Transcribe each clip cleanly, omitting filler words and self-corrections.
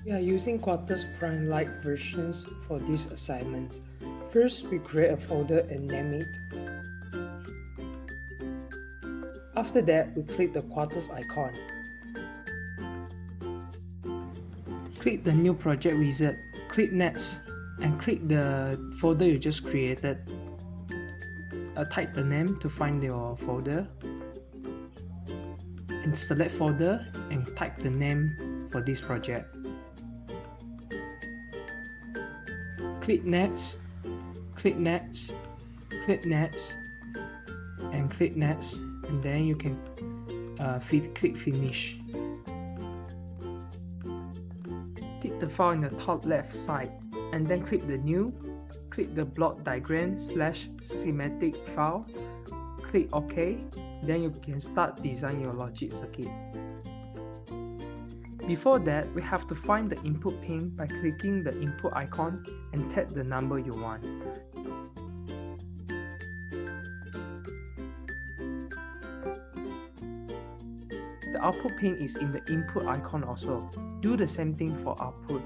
We are using Quartus Prime Lite versions for this assignment. First, we create a folder and name it. After that, we click the Quartus icon. Click the New Project wizard, click Next, and click the folder you just created. Type the name to find your folder, and select folder and type the name for this project. Click Next, click Next, click Next, and click Next, and then you can click Finish. Tick the file in the top left side, and then click the New, click the block diagram / schematic file, click OK, then you can start design your logic circuit. Before that, we have to find the input pin by clicking the input icon and tap the number you want. The output pin is in the input icon also. Do the same thing for output.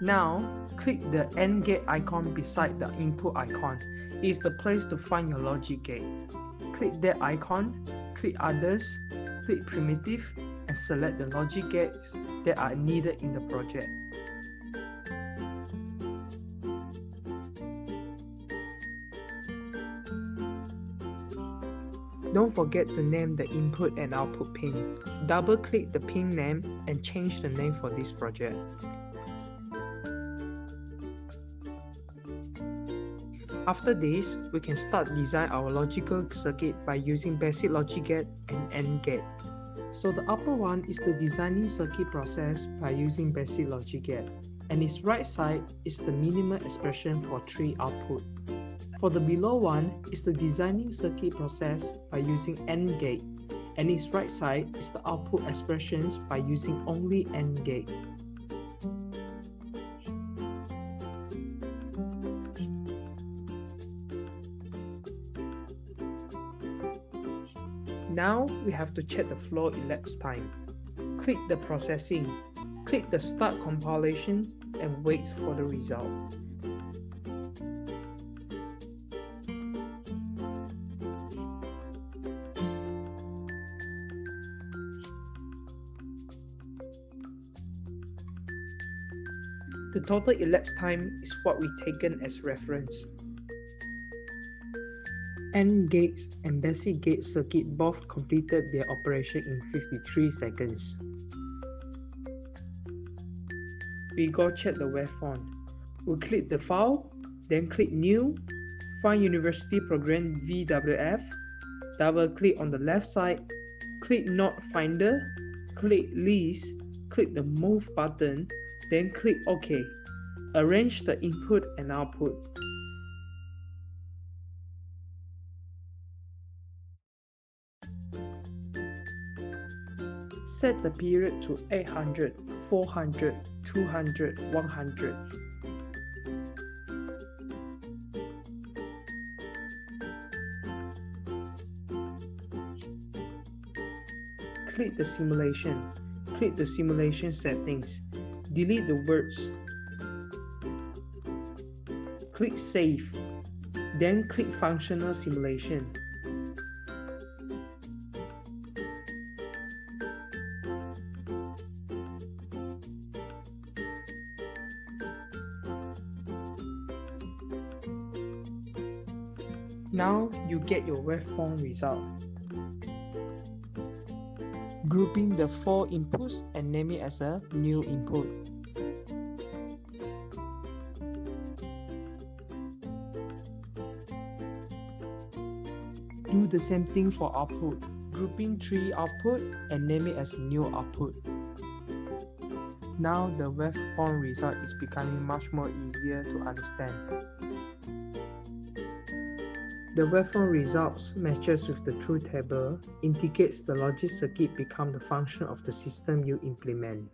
Now, click the AND gate icon beside the input icon. It is the place to find your logic gate. Click that icon, click Others, click Primitive, and select the logic gates that are needed in the project. Don't forget to name the input and output pin. Double-click the pin name and change the name for this project. After this, we can start design our logical circuit by using basic logic gate and AND gate. So the upper one is the designing circuit process by using basic logic gate, and its right side is the minimal expression for 3 output. For the below one is the designing circuit process by using AND gate, and its right side is the output expressions by using only AND gate. Now we have to check the flow elapsed time. Click the processing, click the start compilation, and wait for the result. The total elapsed time is what we taken as reference. AND gates and basic gate circuit both completed their operation in 53 seconds. We go check the waveform. We'll click the file, then click New, find University Program VWF, double click on the left side, click Node Finder, click List, click the Move button, then click OK. Arrange the input and output. Set the period to 800, 400, 200, 100. Click the simulation. Click the simulation settings. Delete the words. Click Save. Then click Functional Simulation. Now you get your waveform result. Grouping the 4 inputs and name it as a new input. Do the same thing for output. Grouping 3 output and name it as new output. Now the waveform result is becoming much more easier to understand. The waveform results matches with the truth table, indicates the logic circuit become the function of the system you implement.